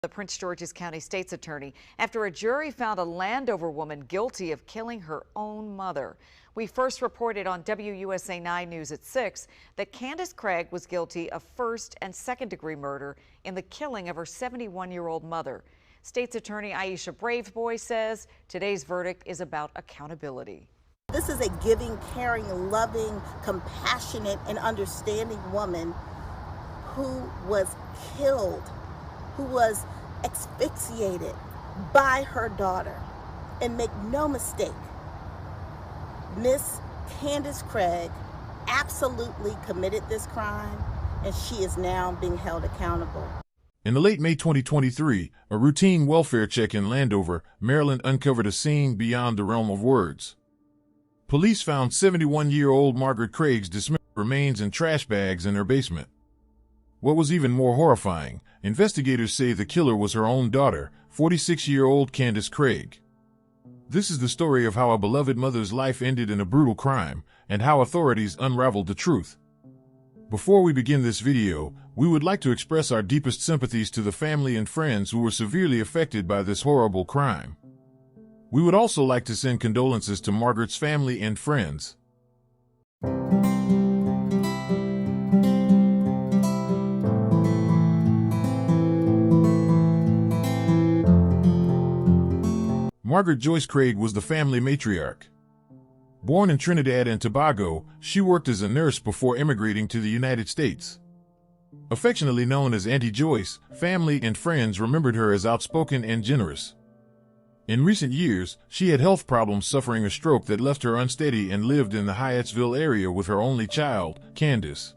The Prince George's County State's Attorney after a jury found a Landover woman guilty of killing her own mother. We first reported on WUSA 9 News at 6 that Candace Craig was guilty of first and second-degree murder in the killing of her 71-year-old mother. State's Attorney Aisha Braveboy says today's verdict is about accountability. This is a giving, caring, loving, compassionate, and understanding woman who was killed, who was asphyxiated by her daughter. And make no mistake, Miss Candace Craig absolutely committed this crime, and she is now being held accountable. In the late May 2023, a routine welfare check in Landover, Maryland uncovered a scene beyond the realm of words. Police found 71-year-old Margaret Craig's dismembered remains in trash bags in her basement. What was even more horrifying, investigators say the killer was her own daughter, 46-year-old Candace Craig. This is the story of how a beloved mother's life ended in a brutal crime, and how authorities unraveled the truth. Before we begin this video, we would like to express our deepest sympathies to the family and friends who were severely affected by this horrible crime. We would also like to send condolences to Margaret's family and friends. Margaret Joyce Craig was the family matriarch. Born in Trinidad and Tobago, she worked as a nurse before immigrating to the United States. Affectionately known as Auntie Joyce, family and friends remembered her as outspoken and generous. In recent years, she had health problems, suffering a stroke that left her unsteady, and lived in the Hyattsville area with her only child, Candace.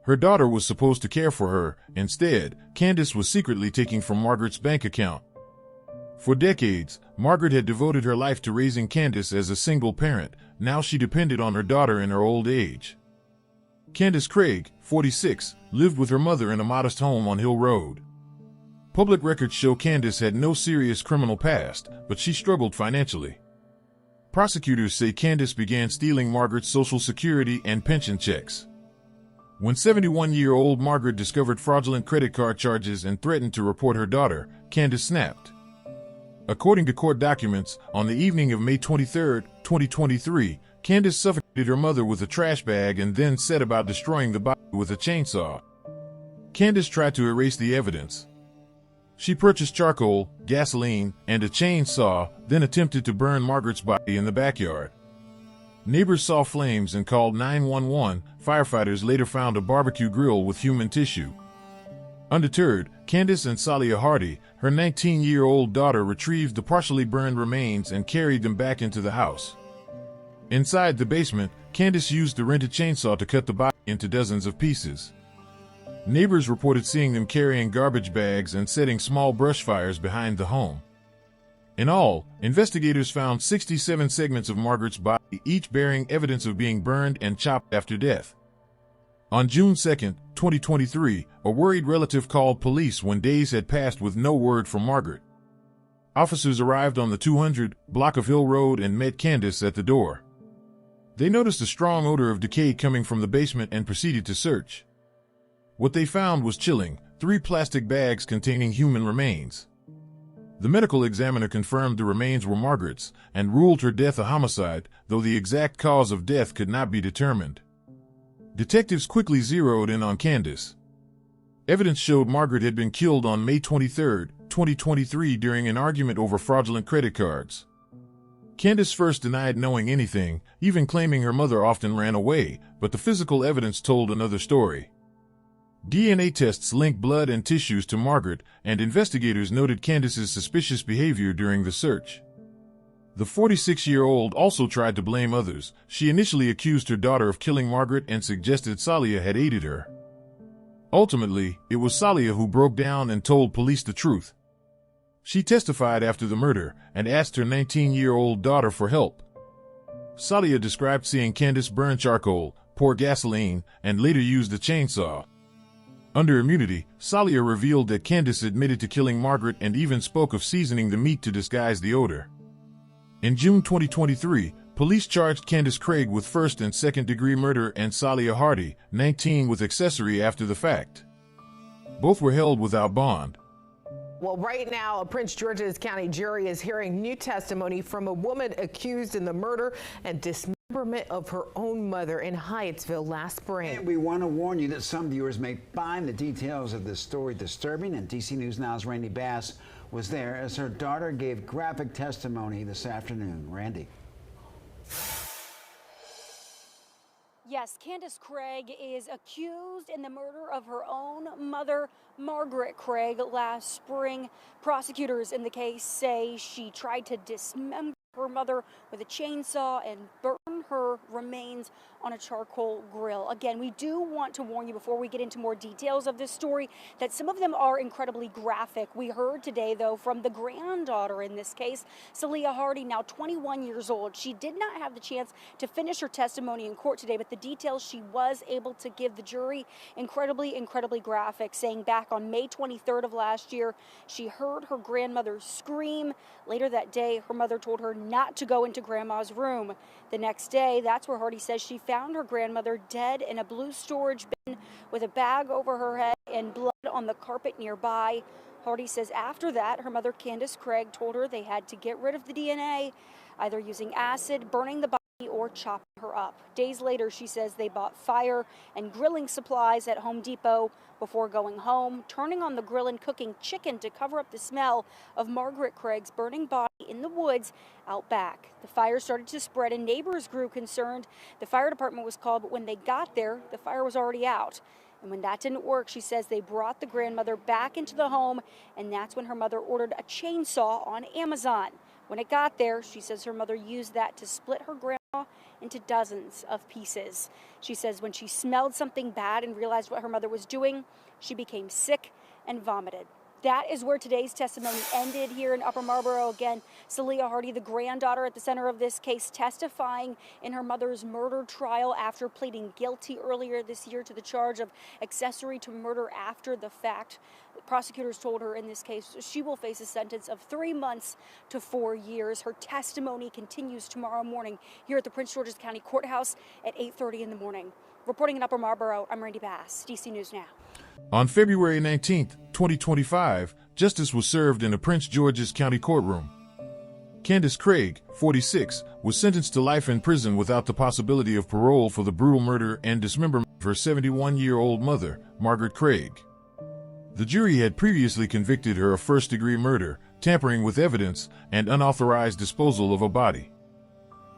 Her daughter was supposed to care for her. Instead, Candace was secretly taking from Margaret's bank account. For decades, Margaret had devoted her life to raising Candace as a single parent. Now she depended on her daughter in her old age. Candace Craig, 46, lived with her mother in a modest home on Hill Road. Public records show Candace had no serious criminal past, but she struggled financially. Prosecutors say Candace began stealing Margaret's Social Security and pension checks. When 71-year-old Margaret discovered fraudulent credit card charges and threatened to report her daughter, Candace snapped. According to court documents, on the evening of May 23, 2023, Candace suffocated her mother with a trash bag and then set about destroying the body with a chainsaw. Candace tried to erase the evidence. She purchased charcoal, gasoline, and a chainsaw, then attempted to burn Margaret's body in the backyard. Neighbors saw flames and called 911. Firefighters later found a barbecue grill with human tissue. Undeterred, Candace and Salia Hardy, her 19-year-old daughter, retrieved the partially burned remains and carried them back into the house. Inside the basement, Candace used the rented chainsaw to cut the body into dozens of pieces. Neighbors reported seeing them carrying garbage bags and setting small brush fires behind the home. In all, investigators found 67 segments of Margaret's body, each bearing evidence of being burned and chopped after death. On June 2, 2023, a worried relative called police when days had passed with no word from Margaret. Officers arrived on the 200 block of Hill Road and met Candace at the door. They noticed a strong odor of decay coming from the basement and proceeded to search. What they found was chilling: 3 plastic bags containing human remains. The medical examiner confirmed the remains were Margaret's and ruled her death a homicide, though the exact cause of death could not be determined. Detectives quickly zeroed in on Candace. Evidence showed Margaret had been killed on May 23, 2023 during an argument over fraudulent credit cards. Candace first denied knowing anything, even claiming her mother often ran away, but the physical evidence told another story. DNA tests linked blood and tissues to Margaret, and investigators noted Candace's suspicious behavior during the search. The 46-year-old also tried to blame others. She initially accused her daughter of killing Margaret and suggested Salia had aided her. Ultimately, it was Salia who broke down and told police the truth. She testified after the murder and asked her 19-year-old daughter for help. Salia described seeing Candace burn charcoal, pour gasoline, and later used a chainsaw. Under immunity, Salia revealed that Candace admitted to killing Margaret and even spoke of seasoning the meat to disguise the odor. In June 2023, police charged Candace Craig with first and second-degree murder and Salia Hardy, 19, with accessory after the fact. Both were held without bond. Well, right now, a Prince George's County jury is hearing new testimony from a woman accused in the murder and dismemberment of her own mother in Hyattsville last spring. And we want to warn you that some viewers may find the details of this story disturbing, and DC News Now's Randy Bass was there as her daughter gave graphic testimony this afternoon. Randy. Yes, Candace Craig is accused in the murder of her own mother, Margaret Craig, last spring. Prosecutors in the case say she tried to dismember her mother with a chainsaw and burn her remains on a charcoal grill. Again, we do want to warn you before we get into more details of this story that some of them are incredibly graphic. We heard today, though, from the granddaughter in this case, Celia Hardy, now 21 years old. She did not have the chance to finish her testimony in court today, but the details she was able to give the jury incredibly graphic, saying back on May 23rd of last year, she heard her grandmother scream. Later that day, her mother told her not to go into grandma's room. The next day, that's where Hardy says she found her grandmother dead in a blue storage bin with a bag over her head and blood on the carpet nearby. Hardy says after that, her mother, Candace Craig, told her they had to get rid of the DNA, either using acid, burning the body, or chopping her up. Days later, she says they bought fire and grilling supplies at Home Depot before going home, turning on the grill and cooking chicken to cover up the smell of Margaret Craig's burning body in the woods out back. The fire started to spread and neighbors grew concerned. The fire department was called, but when they got there, the fire was already out. And when that didn't work, she says they brought the grandmother back into the home, and that's when her mother ordered a chainsaw on Amazon. When it got there, she says her mother used that to split her grandma into dozens of pieces. She says when she smelled something bad and realized what her mother was doing, she became sick and vomited. That is where today's testimony ended here in Upper Marlboro. Again, Celia Hardy, the granddaughter at the center of this case, testifying in her mother's murder trial after pleading guilty earlier this year to the charge of accessory to murder after the fact. Prosecutors told her in this case she will face a sentence of 3 months to 4 years. Her testimony continues tomorrow morning here at the Prince George's County Courthouse at 8:30 in the morning. Reporting in Upper Marlboro, I'm Randy Bass, DC News Now. On February 19, 2025, justice was served in a Prince George's County courtroom. Candace Craig, 46, was sentenced to life in prison without the possibility of parole for the brutal murder and dismemberment of her 71-year-old mother, Margaret Craig. The jury had previously convicted her of first-degree murder, tampering with evidence, and unauthorized disposal of a body.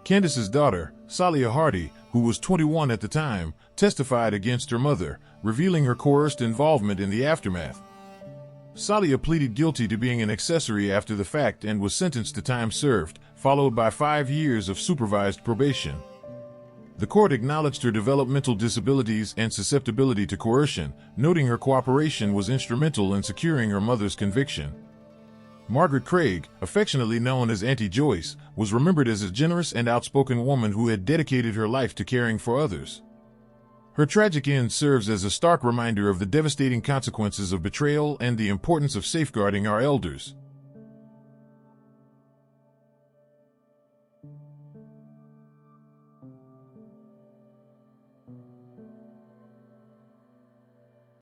Candace's daughter, Celia Hardy, who was 21 at the time, testified against her mother, revealing her coerced involvement in the aftermath. Celia pleaded guilty to being an accessory after the fact and was sentenced to time served, followed by 5 years of supervised probation. The court acknowledged her developmental disabilities and susceptibility to coercion, noting her cooperation was instrumental in securing her mother's conviction. Margaret Craig, affectionately known as Auntie Joyce, was remembered as a generous and outspoken woman who had dedicated her life to caring for others. Her tragic end serves as a stark reminder of the devastating consequences of betrayal and the importance of safeguarding our elders.